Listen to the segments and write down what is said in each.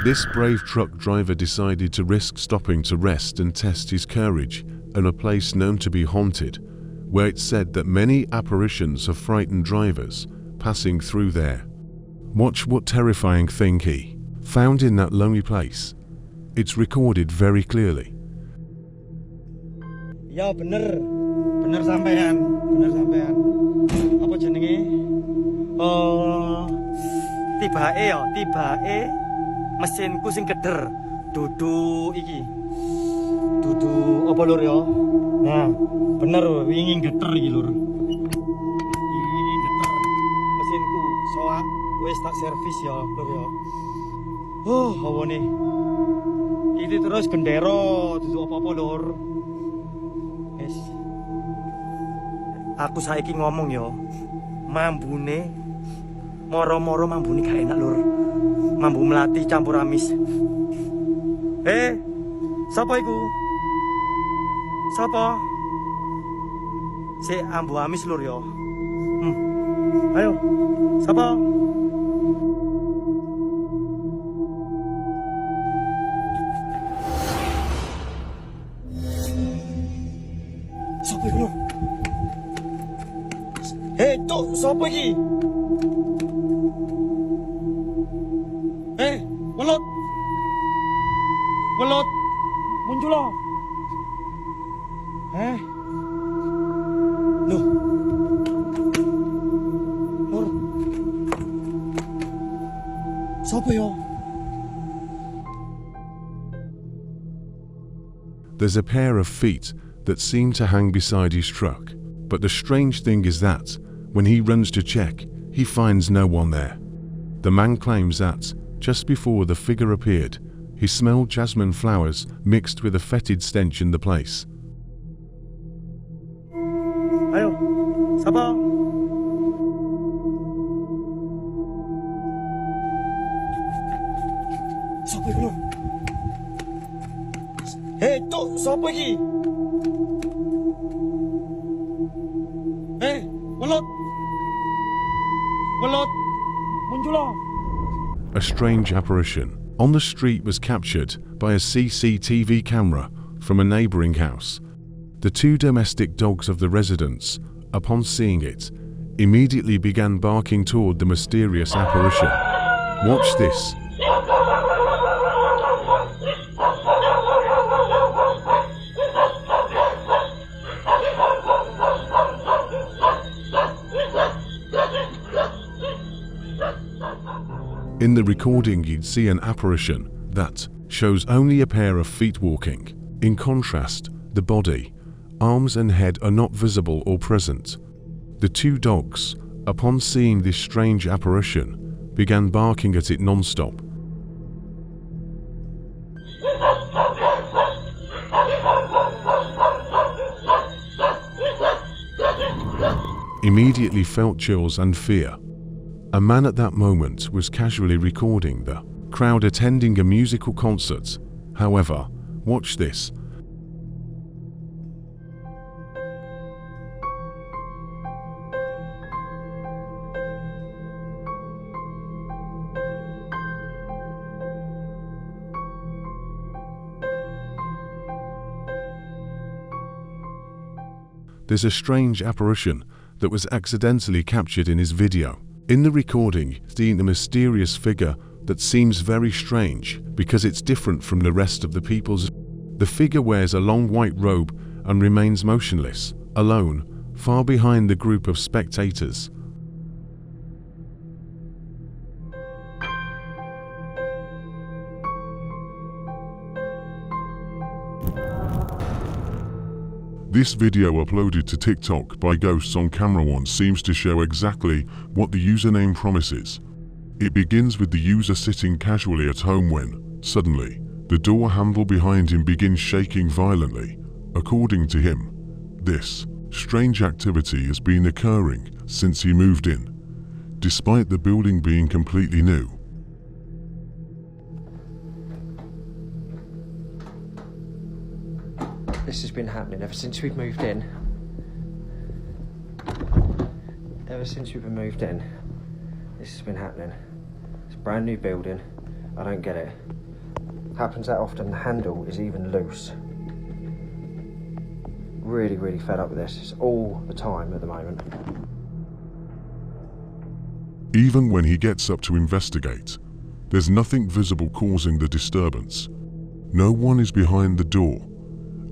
This brave truck driver decided to risk stopping to rest and test his courage in a place known to be haunted, where it's said that many apparitions have frightened drivers passing through there. Watch what terrifying thing he found in that lonely place. It's recorded very clearly. Ya bener sampean. Apa jenenge? Tibake mesinku sing keder. Dudu iki. Dudu apa lur ya? Nah, bener wingi geter iki lur. Wingi geter. Mesinku soak wis tak servis ya lur ya. Hawane. Iki terus gendero dudu apa-apa lur. Wis. Aku saiki ngomong ya. Mambune moro-moro mambune gak enak lur. Mambu melati campur amis. Sapa iku? Sapa? Si ambu amis lur ya. Ayo. Sapa? Sapa iku? Cuk, sapa iki? Welut. Muncul loh. Loh. Lur. Sapa yo? There's a pair of feet that seem to hang beside his truck, but the strange thing is that when he runs to check, he finds no one there. The man claims that just before the figure appeared, he smelled jasmine flowers mixed with a fetid stench in the place. Ayo, sapa? Sapa iki? Cuk, sapa iki? Welut. Muncul loh. A strange apparition on the street was captured by a CCTV camera from a neighboring house. The two domestic dogs of the residents, upon seeing it, immediately began barking toward the mysterious apparition. Watch this. In the recording, you'd see an apparition that shows only a pair of feet walking. In contrast, the body, arms and head are not visible or present. The two dogs, upon seeing this strange apparition, began barking at it non-stop. Immediately felt chills and fear. A man at that moment was casually recording the crowd attending a musical concert. However, watch this. There's a strange apparition that was accidentally captured in his video. In the recording, seeing a mysterious figure that seems very strange because it's different from the rest of the people's. The figure wears a long white robe and remains motionless, alone, far behind the group of spectators. This video uploaded to TikTok by Ghosts on Camera One seems to show exactly what the username promises. It begins with the user sitting casually at home when, suddenly, the door handle behind him begins shaking violently. According to him, this strange activity has been occurring since he moved in, despite the building being completely new. This has been happening ever since we've moved in. Ever since we've been moved in, this has been happening. It's a brand new building. I don't get it. Happens that often, the handle is even loose. Really, really fed up with this. It's all the time at the moment. Even when he gets up to investigate, there's nothing visible causing the disturbance. No one is behind the door,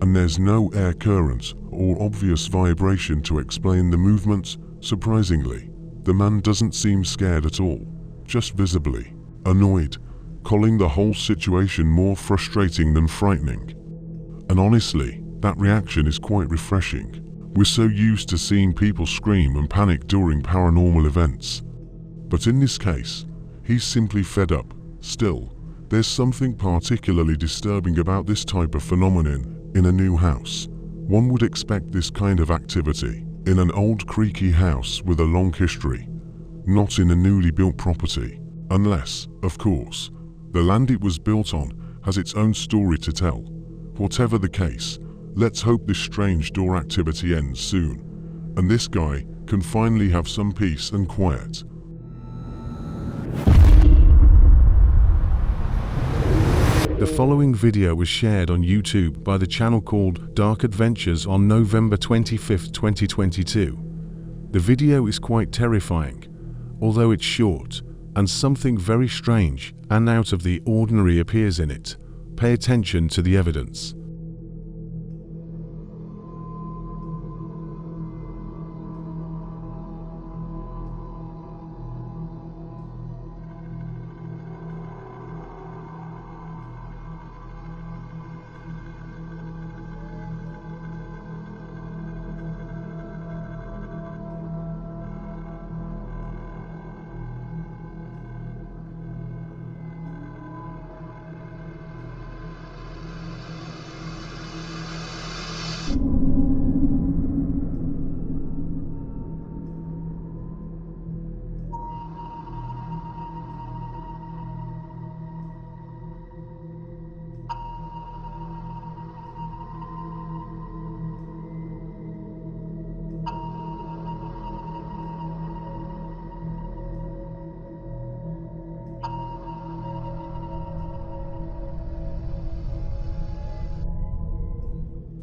and there's no air current or obvious vibration to explain the movement. Surprisingly, the man doesn't seem scared at all, just visibly annoyed, calling the whole situation more frustrating than frightening. And honestly, that reaction is quite refreshing. We're so used to seeing people scream and panic during paranormal events. But in this case, he's simply fed up. Still, there's something particularly disturbing about this type of phenomenon in a new house. One would expect this kind of activity in an old creaky house with a long history, not in a newly built property. Unless, of course, the land it was built on has its own story to tell. Whatever the case, let's hope this strange door activity ends soon, and this guy can finally have some peace and quiet. The following video was shared on YouTube by the channel called Dark Adventures on November 25, 2022. The video is quite terrifying, although it's short, and something very strange and out of the ordinary appears in it. Pay attention to the evidence.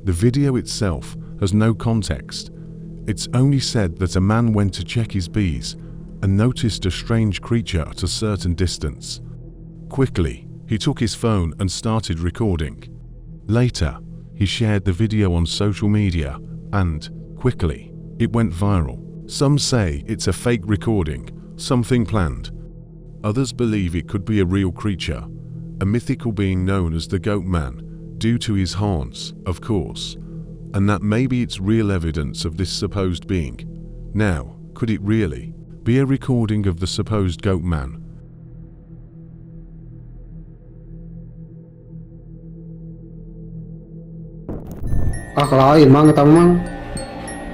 The video itself has no context. It's only said that a man went to check his bees and noticed a strange creature at a certain distance. Quickly, he took his phone and started recording. Later, he shared the video on social media and, quickly, it went viral. Some say it's a fake recording, something planned. Others believe it could be a real creature, a mythical being known as the Goat Man, due to his haunts, of course, and that maybe it's real evidence of this supposed being. Now, could it really be a recording of the supposed Goat Man? Ah, kelain mang eta mang.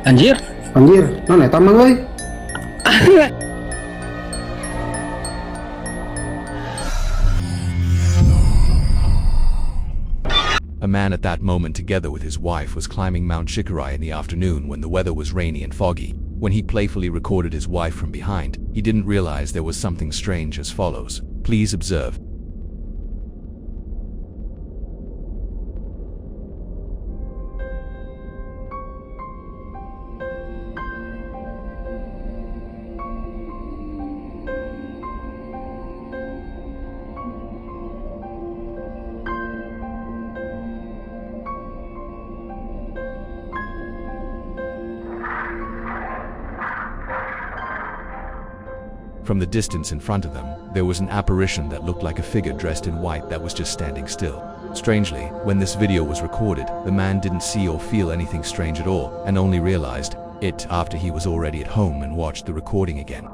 Anjir. Anjir, non eta mang euy. A man at that moment, together with his wife, was climbing Mount Shikarai in the afternoon when the weather was rainy and foggy. When he playfully recorded his wife from behind, he didn't realize there was something strange as follows. Please observe. From the distance in front of them, there was an apparition that looked like a figure dressed in white that was just standing still. Strangely, when this video was recorded, the man didn't see or feel anything strange at all, and only realized it after he was already at home and watched the recording again.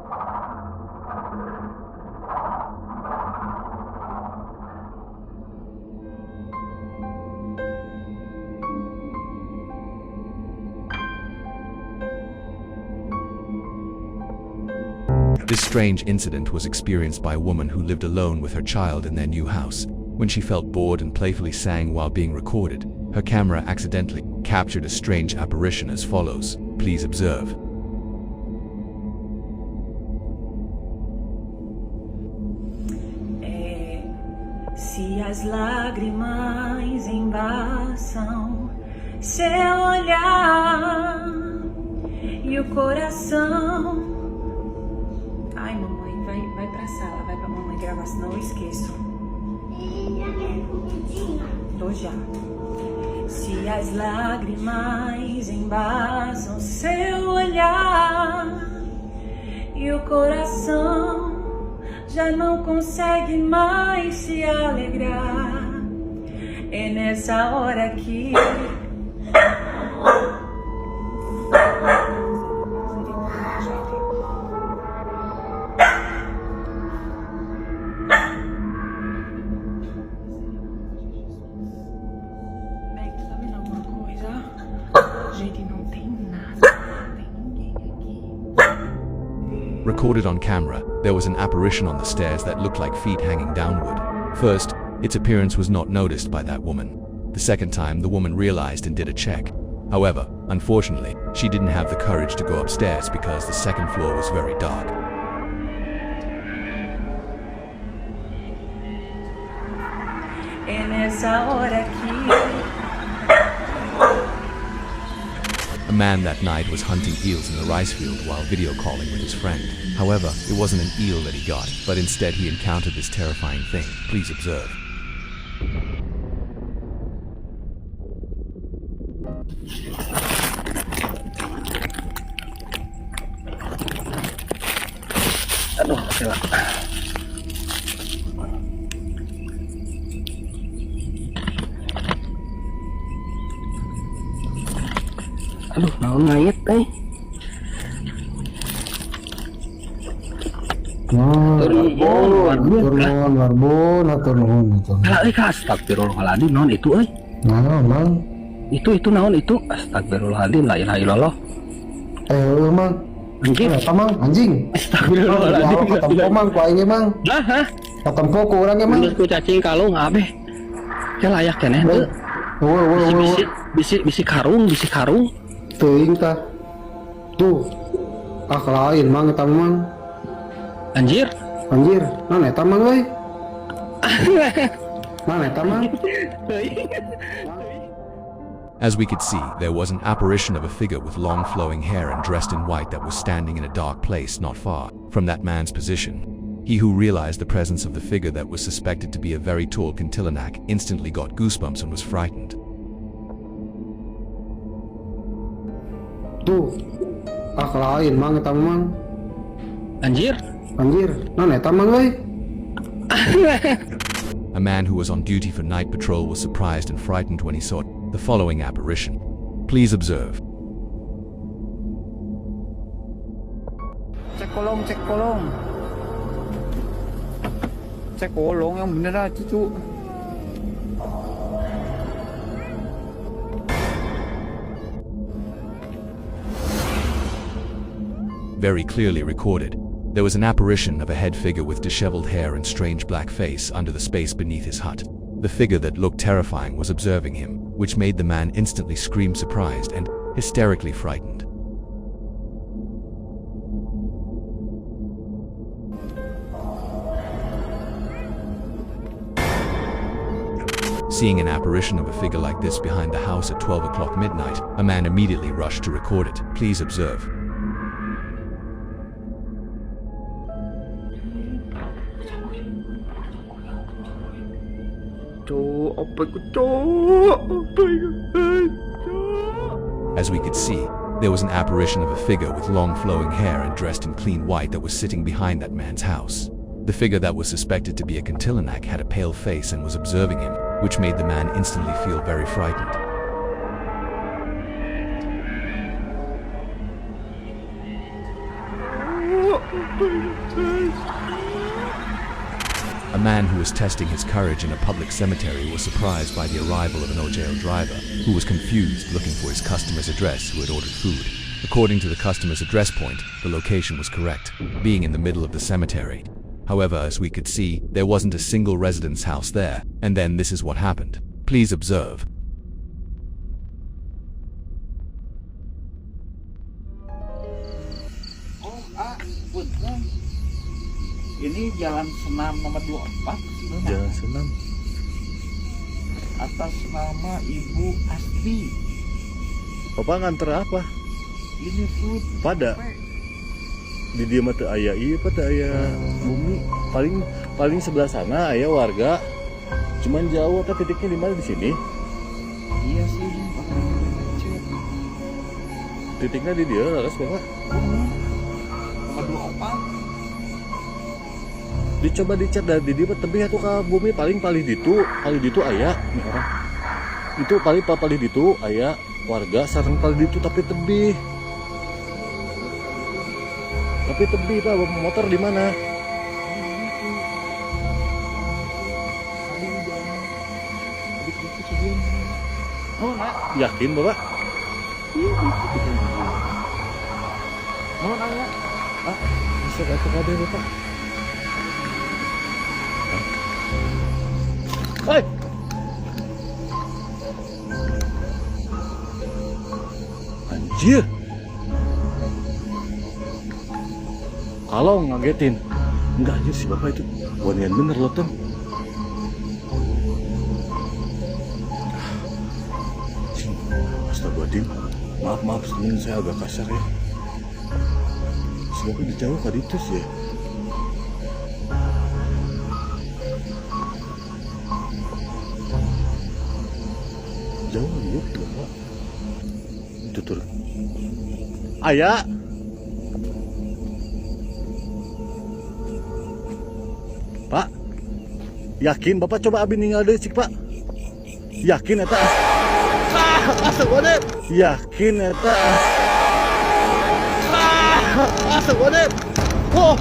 This strange incident was experienced by a woman who lived alone with her child in their new house. When she felt bored and playfully sang while being recorded, her camera accidentally captured a strange apparition as follows. Please observe. Se as lágrimas embaçam seu olhar e o coração. Ai, mamãe, vai pra sala, vai pra mamãe gravar, senão eu esqueço. Tô já. Se as lágrimas embaçam seu olhar e o coração já não consegue mais se alegrar, é nessa hora que Recorded on camera, there was an apparition on the stairs that looked like feet hanging downward. First, its appearance was not noticed by that woman. The second time, the woman realized and did a check. However, unfortunately, she didn't have the courage to go upstairs because the second floor was very dark. A man that night was hunting eels in the rice field while video calling with his friend. However, it wasn't an eel that he got, but instead he encountered this terrifying thing. Please observe. Aduh, naon mayat teh. Astagfirullahaladzim, naon itu euy? Mang. Itu naon itu? Astagfirullahaladzim, la ilaha illallah. Mang. Anjing. Apa mang? Anjing. Astagfirullahaladzim. Ketempo mang, ku aing mang. Hah? Ketempo ku urang mang. Bener ku cacing kalung abeh. Teh layak keneh teu. Bisi karung. Teuing tah. Tuh. Lain mang eta mang. Anjir, naon eta mang euy? Naon eta mang? As we could see, there was an apparition of a figure with long flowing hair and dressed in white that was standing in a dark place not far from that man's position. He who realized the presence of the figure that was suspected to be a very tall kuntilanak instantly got goosebumps and was frightened. Tuh. Lain mang eta mang. Anjir, naon eta mang euy? A man who was on duty for night patrol was surprised and frightened when he saw the following apparition. Please observe. Cek kolong yang bener aja cucu. Very clearly recorded, there was an apparition of a head figure with disheveled hair and strange black face under the space beneath his hut. The figure that looked terrifying was observing him, which made the man instantly scream surprised and hysterically frightened. Seeing an apparition of a figure like this behind the house at 12 o'clock midnight, a man immediately rushed to record it. Please observe. As we could see, there was an apparition of a figure with long flowing hair and dressed in clean white that was sitting behind that man's house. The figure that was suspected to be a kuntilanak had a pale face and was observing him, which made the man instantly feel very frightened. A man who was testing his courage in a public cemetery was surprised by the arrival of an OJL driver, who was confused looking for his customer's address who had ordered food. According to the customer's address point, the location was correct, being in the middle of the cemetery. However, as we could see, there wasn't a single residence house there, and then this is what happened. Please observe. Ini Jalan Senam nomor 24. Jalan Senam. atas nama Ibu Asti. Bapak nganter apa? Ini food Pada di dia mah teu aya ieu teu aya bumi. Paling sebelah sana aya warga. Cuman jauh apa titiknya di mana di sini? Iya sih, orang macet. Titiknya di dia laras Bapak. Aduh apa? Dicoba dicet dari dia tebih atuh ka bumi paling ditu aya nih orang. Itu paling ditu aya warga sareng paling ditu tapi tebih. Tapi tebih Pak, motor di mana? Oh, nak. Yakin Bapak? Oh, nanya. Ah, bisa atuh kade Bapak. Hei! Anjir! Kalau ngagetin, enggak anjir si Bapak itu wanian bener loh Tem. Astagfirullahaladzim, maaf sebenarnya saya agak kasar ya. Si Bapak di jauh kali itu sih ya. Jauh liuk tuh Pak. Itu turun. Ayah. Pak, yakin Bapak coba abis ninggal deh cik Pak. Yakin eta? Astagfirullahaladzim. Yakin eta? Astagfirullahaladzim. Oh.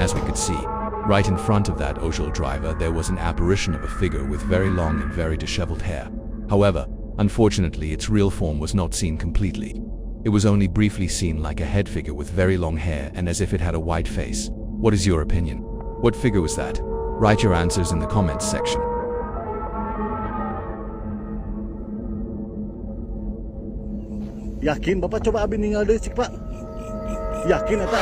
As we could see, right in front of that Ojol driver, there was an apparition of a figure with very long and very disheveled hair. However, unfortunately, its real form was not seen completely. It was only briefly seen like a head figure with very long hair and as if it had a white face. What is your opinion? What figure was that? Write your answers in the comments section. Yakin Bapak coba abis ninggal deh cik Pak. Yakin eta?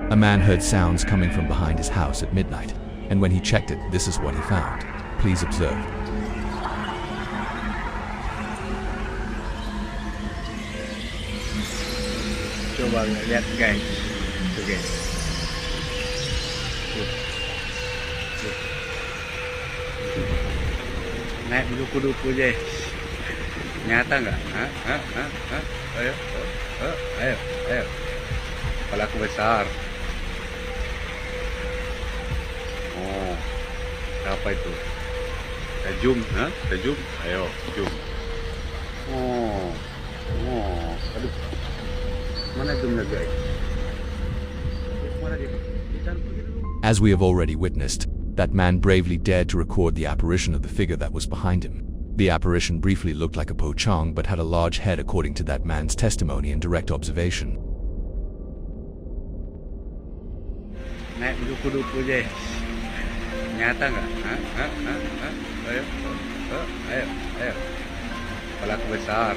A man heard sounds coming from behind his house at midnight, and when he checked it, this is what he found. Please observe. Coba lihat guys. Tuh guys. Naik duku-duku aja. Nyata nggak? Ayo. Kepalaku besar. Oh, apa itu? Tajum, tajum. Ayo, tajum. Oh, aduh. Mana zoomnya guys? Mana dia? As we have already witnessed, that man bravely dared to record the apparition of the figure that was behind him. The apparition briefly looked like a pocong but had a large head according to that man's testimony and direct observation. Naik duku-duku aja. Nyata nggak? Ayo. Kepalaku besar.